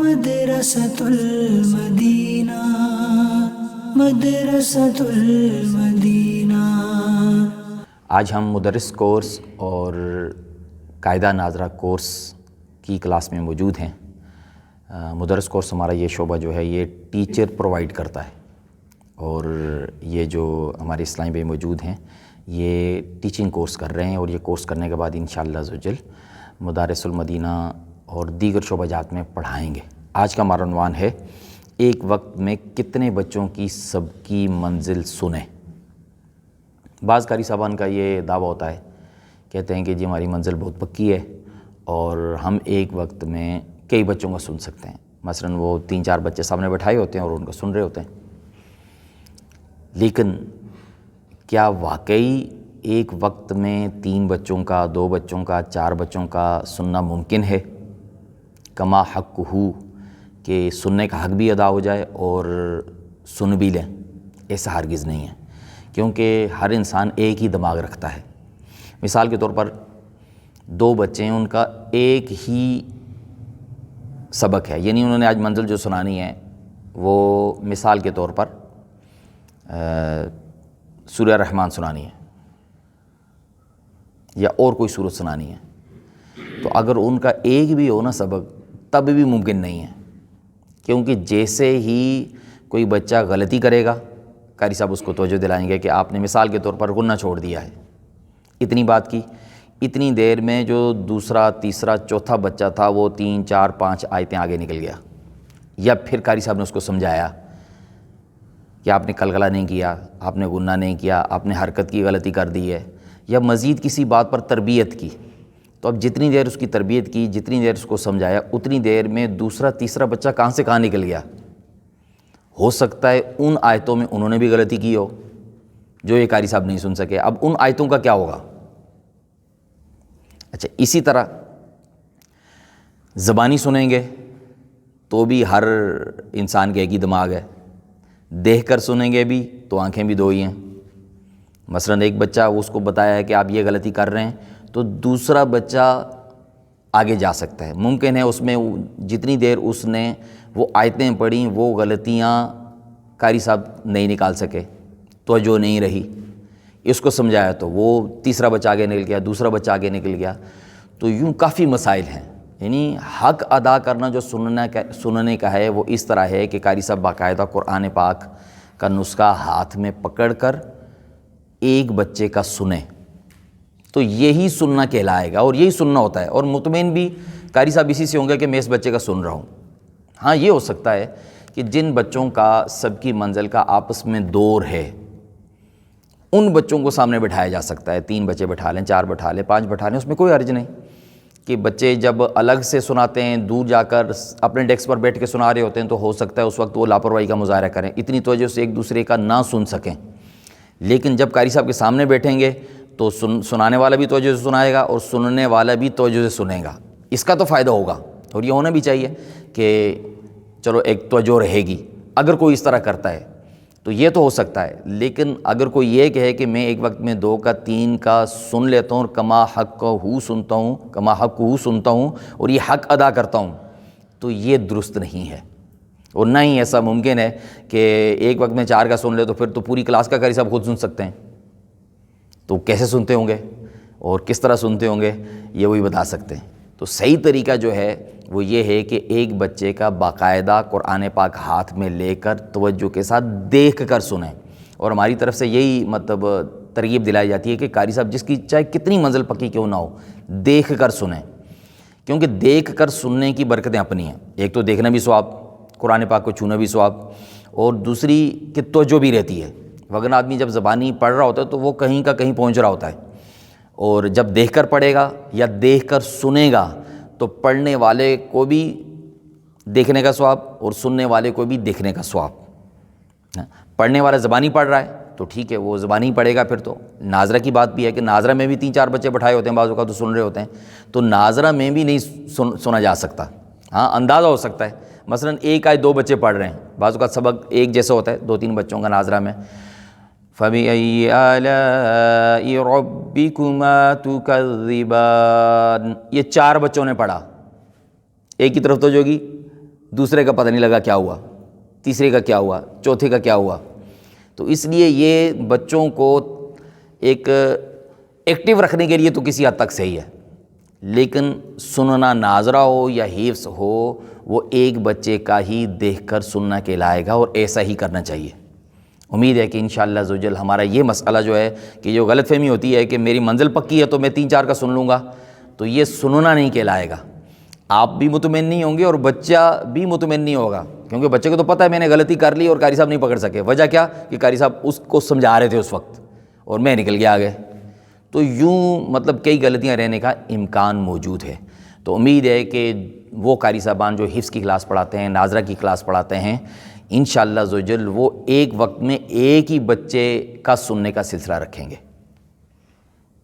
مدرسۃ المدینہ مدرسۃ المدینہ۔ آج ہم مدرس کورس اور قاعدہ ناظرہ کورس کی کلاس میں موجود ہیں۔ مدرس کورس ہمارا یہ شعبہ جو ہے یہ ٹیچر پرووائڈ کرتا ہے، اور یہ جو ہمارے اسلامی بھائی موجود ہیں یہ ٹیچنگ کورس کر رہے ہیں، اور یہ کورس کرنے کے بعد انشاءاللہ عزوجل مدارس المدینہ اور دیگر شعبہ جات میں پڑھائیں گے۔ آج کا ہمارا عنوان ہے ایک وقت میں کتنے بچوں کی سب کی منزل سنیں۔ بعض قاری صاحبان کا یہ دعویٰ ہوتا ہے، کہتے ہیں کہ جی ہماری منزل بہت پکی ہے اور ہم ایک وقت میں کئی بچوں کا سن سکتے ہیں۔ مثلا وہ 3-4 بچے سامنے بٹھائے ہوتے ہیں اور ان کو سن رہے ہوتے ہیں، لیکن کیا واقعی ایک وقت میں 3 بچوں کا، 2 بچوں کا، 4 بچوں کا سننا ممکن ہے؟ کما حق ہو کہ سننے کا حق بھی ادا ہو جائے اور سن بھی لیں؟ ایسا ہرگز نہیں ہے، کیونکہ ہر انسان ایک ہی دماغ رکھتا ہے۔ مثال کے طور پر 2 بچے ہیں، ان کا ایک ہی سبق ہے، یعنی انہوں نے آج منزل جو سنانی ہے وہ مثال کے طور پر سورہ رحمان سنانی ہے یا اور کوئی سورت سنانی ہے، تو اگر ان کا ایک بھی ہو نا سبق تب بھی ممکن نہیں ہے، کیونکہ جیسے ہی کوئی بچہ غلطی کرے گا قاری صاحب اس کو توجہ دلائیں گے کہ آپ نے مثال کے طور پر غنہ چھوڑ دیا ہے، اتنی بات کی، اتنی دیر میں جو دوسرا، تیسرا، چوتھا بچہ تھا وہ 3، 4، 5 آیتیں آگے نکل گیا، یا پھر قاری صاحب نے اس کو سمجھایا کہ آپ نے قلقلہ نہیں کیا، آپ نے غنہ نہیں کیا، آپ نے حرکت کی غلطی کر دی ہے، یا مزید کسی بات پر تربیت کی، تو اب جتنی دیر اس کی تربیت کی، جتنی دیر اس کو سمجھایا، اتنی دیر میں دوسرا، تیسرا بچہ کہاں سے کہاں نکل گیا۔ ہو سکتا ہے ان آیتوں میں انہوں نے بھی غلطی کی ہو جو یہ قاری صاحب نہیں سن سکے، اب ان آیتوں کا کیا ہوگا؟ اچھا، اسی طرح زبانی سنیں گے تو بھی ہر انسان کے ایک ہی دماغ ہے، دیکھ کر سنیں گے بھی تو آنکھیں بھی 2 ہی ہیں۔ مثلا ایک بچہ اس کو بتایا ہے کہ آپ یہ غلطی کر رہے ہیں، تو دوسرا بچہ آگے جا سکتا ہے، ممکن ہے اس میں جتنی دیر اس نے وہ آیتیں پڑھیں وہ غلطیاں قاری صاحب نہیں نکال سکے، توجہ نہیں رہی، اس کو سمجھایا تو وہ تیسرا بچہ آگے نکل گیا، دوسرا بچہ آگے نکل گیا، تو یوں کافی مسائل ہیں۔ یعنی حق ادا کرنا جو سننے کا ہے وہ اس طرح ہے کہ قاری صاحب باقاعدہ قرآن پاک کا نسخہ ہاتھ میں پکڑ کر ایک بچے کا سنیں، تو یہی سننا کہلائے گا اور یہی سننا ہوتا ہے، اور مطمئن بھی قاری صاحب اسی سے ہوں گے کہ میں اس بچے کا سن رہا ہوں۔ ہاں یہ ہو سکتا ہے کہ جن بچوں کا سب کی منزل کا آپس میں دور ہے ان بچوں کو سامنے بٹھایا جا سکتا ہے، 3 بچے بٹھا لیں، 4 بٹھا لیں، 5 بٹھا لیں، اس میں کوئی حرج نہیں کہ بچے جب الگ سے سناتے ہیں، دور جا کر اپنے ڈیسک پر بیٹھ کے سنا رہے ہوتے ہیں، تو ہو سکتا ہے اس وقت وہ لاپرواہی کا مظاہرہ کریں، اتنی توجہ سے ایک دوسرے کا نہ سن سکیں، لیکن جب قاری صاحب کے سامنے بیٹھیں گے تو سنانے والا بھی توجہ سے سنائے گا اور سننے والا بھی توجہ سے سنے گا، اس کا تو فائدہ ہوگا، اور یہ ہونا بھی چاہیے کہ چلو ایک توجہ رہے گی۔ اگر کوئی اس طرح کرتا ہے تو یہ تو ہو سکتا ہے، لیکن اگر کوئی یہ کہے کہ میں ایک وقت میں 2 کا 3 کا سن لیتا ہوں اور کما حق ہو سنتا ہوں اور یہ حق ادا کرتا ہوں، تو یہ درست نہیں ہے، اور نہ ہی ایسا ممکن ہے کہ ایک وقت میں 4 کا سن لے تو پھر تو پوری کلاس کا قاری صاحب خود سن سکتے ہیں، تو کیسے سنتے ہوں گے اور کس طرح سنتے ہوں گے یہ وہی بتا سکتے ہیں۔ تو صحیح طریقہ جو ہے وہ یہ ہے کہ ایک بچے کا باقاعدہ قرآن پاک ہاتھ میں لے کر توجہ کے ساتھ دیکھ کر سنیں، اور ہماری طرف سے یہی ترغیب دلائی جاتی ہے کہ قاری صاحب جس کی چاہے کتنی منزل پکی کیوں نہ ہو دیکھ کر سنیں، کیونکہ دیکھ کر سننے کی برکتیں اپنی ہیں، ایک تو دیکھنا بھی ثواب، قرآن پاک کو چھونا بھی ثواب، اور دوسری کہ توجہ بھی رہتی ہے، وگرنہ آدمی جب زبانی پڑھ رہا ہوتا ہے تو وہ کہیں کا کہیں پہنچ رہا ہوتا ہے، اور جب دیکھ کر پڑھے گا یا دیکھ کر سنے گا تو پڑھنے والے کو بھی دیکھنے کا ثواب اور سننے والے کو بھی دیکھنے کا ثواب۔ پڑھنے والا زبانی پڑھ رہا ہے تو ٹھیک ہے، وہ زبانی پڑھے گا، پھر تو ناظرہ کی بات بھی ہے کہ ناظرہ میں بھی 3-4 بچے بٹھائے ہوتے ہیں، بعض اوقات تو سن رہے ہوتے ہیں، تو ناظرہ میں بھی نہیں سنا جا سکتا، ہاں اندازہ ہو سکتا ہے، مثلا ایک آئے 2 بچے پڑھ رہے ہیں، بعض اوقات سبق ایک جیسا ہوتا ہے 2-3 بچوں کا ناظرہ میں، فَبِأَيِّ آلَاءِ رَبِّكُمَا تُكَذِّبَانِ، یہ 4 بچوں نے پڑھا، ایک کی طرف توجہ کی، دوسرے کا پتہ نہیں لگا کیا ہوا، تیسرے کا کیا ہوا، چوتھے کا کیا ہوا۔ تو اس لیے یہ بچوں کو ایک ایکٹیو رکھنے کے لیے تو کسی حد تک صحیح ہے، لیکن سننا ناظرہ ہو یا حفظ ہو، وہ ایک بچے کا ہی دیکھ کر سننا کہلائے گا، اور ایسا ہی کرنا چاہیے۔ امید ہے کہ انشاءاللہ عزوجل ہمارا یہ مسئلہ جو ہے کہ جو غلط فہمی ہوتی ہے کہ میری منزل پکی ہے تو میں 3-4 کا سن لوں گا، تو یہ سننا نہیں کہلائے گا۔ آپ بھی مطمئن نہیں ہوں گے اور بچہ بھی مطمئن نہیں ہوگا، کیونکہ بچے کو تو پتہ ہے میں نے غلطی کر لی اور قاری صاحب نہیں پکڑ سکے۔ وجہ کیا کہ قاری صاحب اس کو سمجھا رہے تھے اس وقت اور میں نکل کے آ گئے۔ تو یوں مطلب کئی غلطیاں رہنے کا امکان موجود ہے۔ تو امید ہے کہ وہ قاری صاحبان جو حفظ کی کلاس پڑھاتے ہیں، ناظرہ کی کلاس پڑھاتے ہیں، انشاءاللہ عزوجل وہ ایک وقت میں ایک ہی بچے کا سننے کا سلسلہ رکھیں گے۔